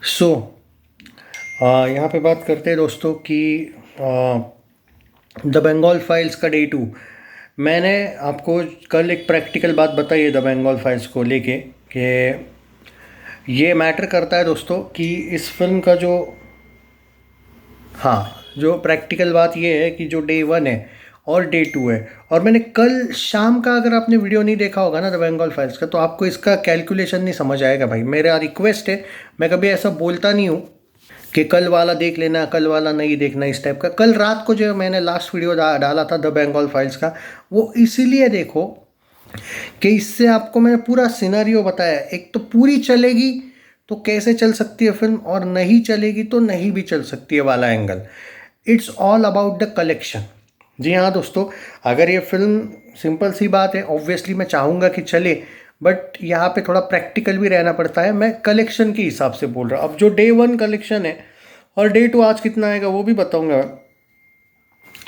सो यहाँ पे बात करते हैं दोस्तों कि द बंगाल फाइल्स का डे 2। मैंने आपको कल एक प्रैक्टिकल बात बताई है द बंगाल फाइल्स को लेके कि ये मैटर करता है दोस्तों कि इस फिल्म का जो जो प्रैक्टिकल बात ये है कि जो डे 1 है और डे 2 है। और मैंने कल शाम का, अगर आपने वीडियो नहीं देखा होगा ना द बंगाल फाइल्स का, तो आपको इसका कैलकुलेशन नहीं समझ आएगा भाई। मेरा रिक्वेस्ट है, मैं कभी ऐसा बोलता नहीं हूँ कि कल वाला देख लेना, कल वाला नहीं देखना, इस टाइप का। कल रात को जो मैंने लास्ट वीडियो डाला था द बंगाल फाइल्स का, वो इसीलिए देखो कि इससे आपको मैंने पूरा सिनेरियो बताया। एक तो पूरी चलेगी तो कैसे चल सकती है फिल्म, और नहीं चलेगी तो नहीं भी चल सकती है वाला angle. It's all about the collection. जी हाँ दोस्तों, अगर ये फिल्म, सिंपल सी बात है, ऑब्वियसली मैं चाहूँगा कि चले, बट यहाँ पे थोड़ा प्रैक्टिकल भी रहना पड़ता है। मैं कलेक्शन के हिसाब से बोल रहा हूँ। अब जो डे 1 कलेक्शन है और डे 2 आज कितना आएगा वो भी बताऊँगा।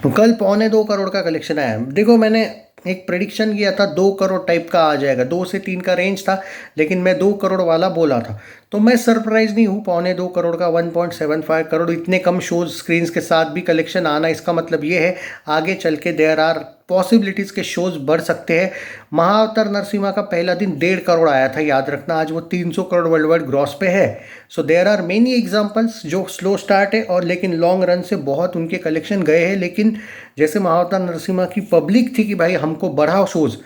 कल 1.25 करोड़ का कलेक्शन आया। देखो, मैंने एक प्रेडिक्शन किया था 2 करोड़ टाइप का आ जाएगा, 2 से 3 का रेंज था, लेकिन मैं 2 करोड़ वाला बोला था। तो मैं सरप्राइज नहीं हूँ। 1.25 करोड़ का 1.75 करोड़, इतने कम शोज स्क्रीन्स के साथ भी कलेक्शन आना, इसका मतलब ये है आगे चल के देयर आर पॉसिबिलिटीज़ के शोज बढ़ सकते हैं। महाअवतार नरसिम्हा का पहला दिन 1.5 करोड़ आया था, याद रखना। आज वो 300 करोड़ वर्ल्ड वाइड ग्रॉस पे है। So there are many examples जो स्लो स्टार्ट है और लेकिन लॉन्ग रन से बहुत उनके कलेक्शन गए हैं। लेकिन जैसे महाअवतार नरसिम्हा की पब्लिक थी कि भाई हमको बढ़ाओ शोज,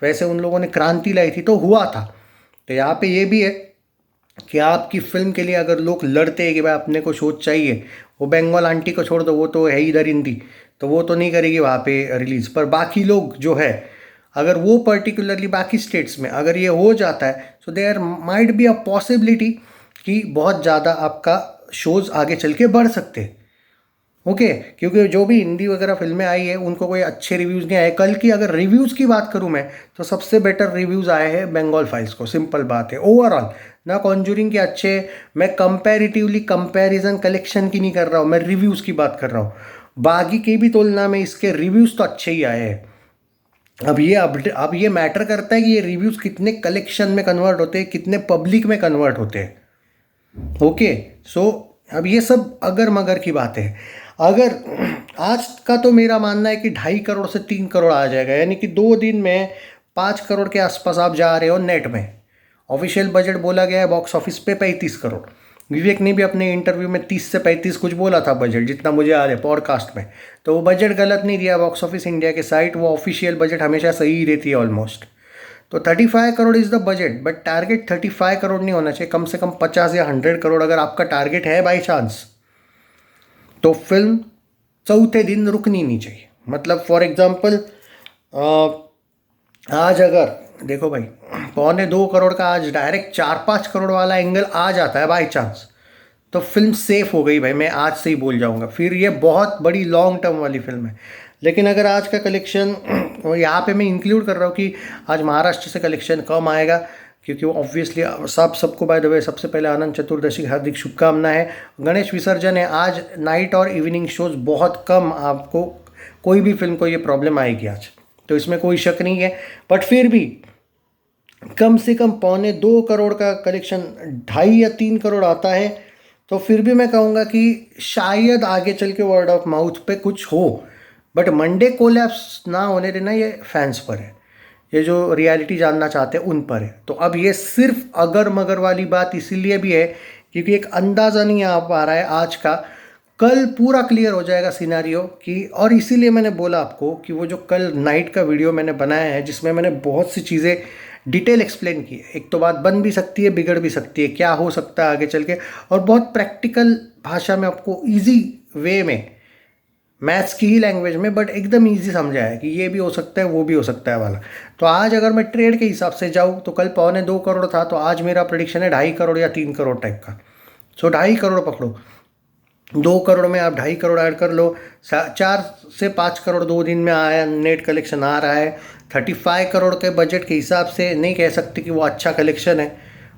वैसे उन लोगों ने क्रांति लाई थी तो हुआ था। तो यहाँ पे ये भी है कि आपकी फिल्म के लिए अगर लोग लड़ते हैं कि भाई अपने को शोज चाहिए, वो बंगाल आंटी को छोड़ दो, वो तो है ही दरिंदी, तो वो तो नहीं करेगी वहाँ पे रिलीज़। पर बाकी लोग जो है, अगर वो पर्टिकुलरली बाकी स्टेट्स में अगर ये हो जाता है, so there might be a possibility कि बहुत ज़्यादा आपका शोज़ आगे चल के बढ़ सकते हैं। ओके, क्योंकि जो भी हिंदी वगैरह फिल्में आई है उनको कोई अच्छे रिव्यूज़ नहीं आए। कल की अगर रिव्यूज़ की बात करूं मैं, तो सबसे बेटर रिव्यूज़ आए हैं बंगाल फाइल्स को। सिंपल बात है। ओवरऑल ना कॉन्जूरिंग के अच्छे, मैं कंपैरेटिवली कंपैरिजन कलेक्शन की नहीं कर रहा हूँ, मैं रिव्यूज़ की बात कर रहा हूँ। बाकी की भी तुलना में इसके रिव्यूज़ तो अच्छे ही आए हैं। अब ये मैटर करता है कि ये रिव्यूज़ कितने कलेक्शन में कन्वर्ट होते हैं, कितने पब्लिक में कन्वर्ट होते हैं। ओके, सो अब ये सब अगर मगर की बात है। अगर आज का तो मेरा मानना है कि 2.5 करोड़ से 3 करोड़ आ जाएगा, यानी कि 2 दिन में 5 करोड़ के आसपास आप जा रहे हो नेट में। ऑफिशियल बजट बोला गया है बॉक्स ऑफिस पे 35 करोड़। विवेक ने भी अपने इंटरव्यू में 30 से 35 कुछ बोला था बजट, जितना मुझे याद है पॉडकास्ट में। तो वो बजट गलत नहीं दिया बॉक्स ऑफिस इंडिया के साइट, वो ऑफिशियल बजट हमेशा सही ही रहती है ऑलमोस्ट। तो 35 crore is the budget, but target 35 crore नहीं होना चाहिए। कम से कम 50 या 100 करोड़ अगर आपका टारगेट है बाई चांस, तो फिल्म चौथे दिन रुकनी नहीं चाहिए। मतलब फॉर एग्जांपल, आज अगर देखो भाई 1.25 करोड़ का आज डायरेक्ट 4-5 करोड़ वाला एंगल आ जाता है बाई चांस, तो फिल्म सेफ हो गई भाई। मैं आज से ही बोल जाऊंगा, फिर ये बहुत बड़ी लॉन्ग टर्म वाली फिल्म है। लेकिन अगर आज का कलेक्शन, यहाँ पे मैं इंक्लूड कर रहा हूँ कि आज महाराष्ट्र से कलेक्शन कम आएगा, क्योंकि वो ऑब्वियसली सबको बाय द वे सबसे पहले अनंत चतुर्दशी की हार्दिक शुभकामना है। गणेश विसर्जन है आज, नाइट और इवनिंग शोज बहुत कम, आपको कोई भी फिल्म को ये प्रॉब्लम आएगी आज, तो इसमें कोई शक नहीं है। बट फिर भी कम से कम 1.25 करोड़ का कलेक्शन 2.5 या 3 करोड़ आता है, तो फिर भी मैं कहूँगा कि शायद आगे चल के वर्ड ऑफ माउथ पे कुछ हो। बट मंडे कोलैप्स ना होने देना, ये फैंस पर है, ये जो रियलिटी जानना चाहते हैं उन पर है। तो अब ये सिर्फ अगर मगर वाली बात इसीलिए भी है क्योंकि एक अंदाज़ा नहीं आ पा रहा है आज का। कल पूरा क्लियर हो जाएगा सिनेरियो कि, और इसीलिए मैंने बोला आपको कि वो जो कल नाइट का वीडियो मैंने बनाया है, जिसमें मैंने बहुत सी चीज़ें डिटेल एक्सप्लेन की है। एक तो बात बन भी सकती है, बिगड़ भी सकती है, क्या हो सकता है आगे चल के, और बहुत प्रैक्टिकल भाषा में आपको ईजी वे में, मैथ्स की ही लैंग्वेज में, बट एकदम ईजी समझाया है कि ये भी हो सकता है वो भी हो सकता है वाला। तो आज अगर मैं ट्रेड के हिसाब से जाऊँ तो कल 1.25 करोड़ था, तो आज मेरा प्रेडिक्शन है 2.5 करोड़ या 3 करोड़ टाइप का। सो 2.5 करोड़ पकड़ो, 2 करोड़ में आप 2.5 करोड़ ऐड कर लो, 4 से 5 करोड़ 2 दिन में आया नेट कलेक्शन आ रहा है। 35 करोड़ के बजट के हिसाब से नहीं कह सकते कि वो अच्छा कलेक्शन है,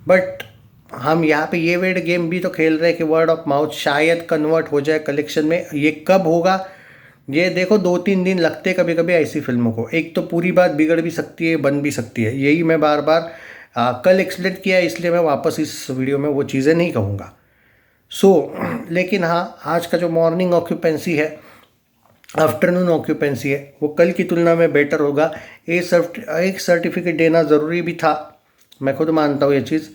बट हम यहाँ पे ये वेड गेम भी तो खेल रहे हैं कि वर्ड ऑफ माउथ शायद कन्वर्ट हो जाए कलेक्शन में। ये कब होगा ये देखो, 2-3 दिन लगते कभी कभी ऐसी फिल्मों को। एक तो पूरी बात बिगड़ भी सकती है, बन भी सकती है, यही मैं बार बार कल एक्सप्लेन किया, इसलिए मैं वापस इस वीडियो में वो चीज़ें नहीं कहूँगा। लेकिन हाँ, आज का जो मॉर्निंग ऑक्यूपेंसी है, आफ्टरनून ऑक्यूपेंसी है, वो कल की तुलना में बेटर होगा। एक सर्टिफिकेट देना ज़रूरी भी था, मैं खुद मानता हूँ ये चीज़।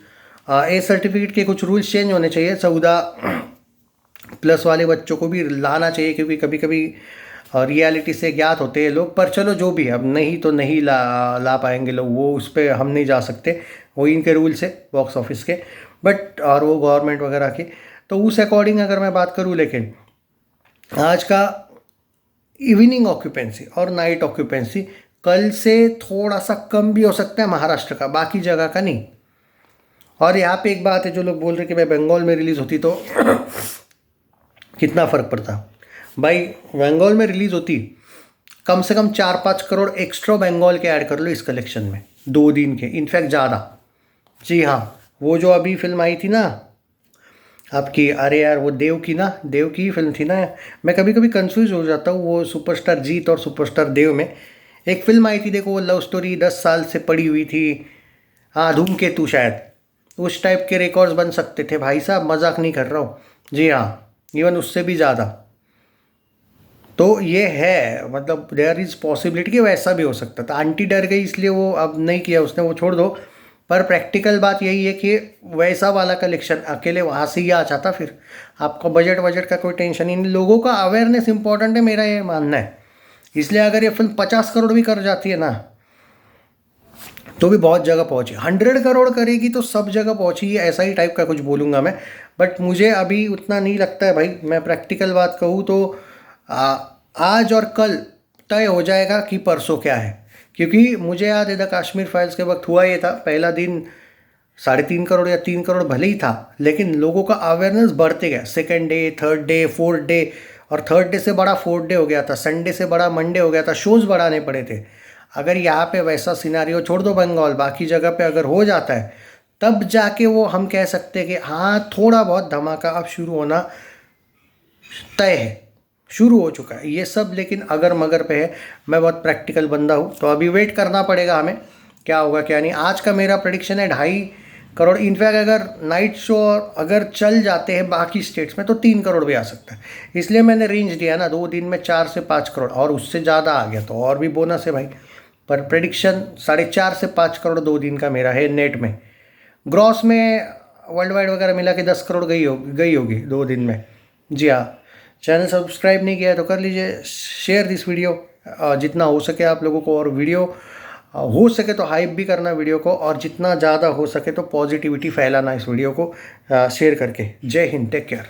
ए सर्टिफिकेट के कुछ रूल्स चेंज होने चाहिए, 14+ वाले बच्चों को भी लाना चाहिए, क्योंकि कभी कभी रियलिटी से ज्ञात होते हैं लोग। पर चलो जो भी, अब नहीं तो नहीं ला पाएंगे लोग, वो उस पर हम नहीं जा सकते, वो इनके रूल्स है बॉक्स ऑफिस के, बट और वो गवर्नमेंट वगैरह के। तो उस अकॉर्डिंग अगर मैं बात करूँ, लेकिन आज का इवनिंग ऑक्यूपेंसी और नाइट ऑक्यूपेंसी कल से थोड़ा सा कम भी हो सकता है महाराष्ट्र का, बाकी जगह का नहीं। और यहाँ पे एक बात है, जो लोग बोल रहे कि भाई बंगाल में रिलीज़ होती तो कितना फ़र्क पड़ता। भाई बंगाल में रिलीज़ होती, कम से कम 4-5 करोड़ एक्स्ट्रा बंगाल के ऐड कर लो इस कलेक्शन में, 2 दिन के, इनफैक्ट ज़्यादा। जी हाँ, वो जो अभी फिल्म आई थी ना आपकी, अरे यार वो देव की ही फिल्म थी ना। मैं कभी कभी कंफ्यूज हो जाता हूँ, वो सुपरस्टार जीत और सुपरस्टार देव में एक फिल्म आई थी, देखो वो लव स्टोरी 10 साल से पड़ी हुई थी। हाँ, धूमकेतु शायद, उस टाइप के रिकॉर्ड्स बन सकते थे भाई साहब, मजाक नहीं कर रहा हूँ। जी हाँ, इवन उससे भी ज़्यादा। तो ये है, मतलब देयर इज़ पॉसिबिलिटी कि वैसा भी हो सकता था। आंटी डर गई इसलिए वो अब नहीं किया उसने, वो छोड़ दो। पर प्रैक्टिकल बात यही है कि वैसा वाला कलेक्शन अकेले वहाँ से ही आ जाता, फिर आपका बजट का कोई टेंशन ही नहीं। लोगों का अवेयरनेस इंपॉर्टेंट है, मेरा ये मानना है। इसलिए अगर ये फिल्म 50 करोड़ भी कर जाती है ना, तो भी बहुत जगह पहुंची। 100 करोड़ करेगी तो सब जगह पहुंची, ऐसा ही टाइप का कुछ बोलूँगा मैं। बट मुझे अभी उतना नहीं लगता है भाई। मैं प्रैक्टिकल बात कहूँ तो आज और कल तय हो जाएगा कि परसों क्या है। क्योंकि मुझे याद है द कश्मीर फाइल्स के वक्त हुआ ये था, पहला दिन 3.5 करोड़ या 3 करोड़ भले ही था, लेकिन लोगों का अवेयरनेस बढ़ते गया। Second day, third day, fourth day, और थर्ड डे से बड़ा फोर्थ डे हो गया था, संडे से बड़ा मंडे हो गया था, शोज़ बढ़ाने पड़े थे। अगर यहाँ पे वैसा सिनारियो, छोड़ दो बंगाल, बाकी जगह पे अगर हो जाता है, तब जाके वो हम कह सकते हैं कि हाँ थोड़ा बहुत धमाका अब शुरू होना तय है, शुरू हो चुका है ये सब। लेकिन अगर मगर पे है, मैं बहुत प्रैक्टिकल बंदा हूँ, तो अभी वेट करना पड़ेगा हमें, क्या होगा क्या नहीं। आज का मेरा प्रेडिक्शन है 2.5 करोड़। इनफैक्ट अगर नाइट शो अगर चल जाते हैं बाकी स्टेट्स में तो 3 करोड़ भी आ सकता है। इसलिए मैंने रेंज दिया ना, 2 दिन में 4 से 5 करोड़, और उससे ज़्यादा आ गया तो और भी बोनस है भाई। पर प्रेडिक्शन 4.5 से 5 करोड़ 2 दिन का मेरा है नेट में। ग्रॉस में वर्ल्ड वाइड वगैरह मिला के 10 करोड़ गई होगी 2 दिन में। जी हाँ, चैनल सब्सक्राइब नहीं किया है तो कर लीजिए, शेयर दिस वीडियो जितना हो सके आप लोगों को, और वीडियो हो सके तो हाइप भी करना वीडियो को, और जितना ज़्यादा हो सके तो पॉजिटिविटी फैलाना इस वीडियो को शेयर करके। जय हिंद, टेक केयर।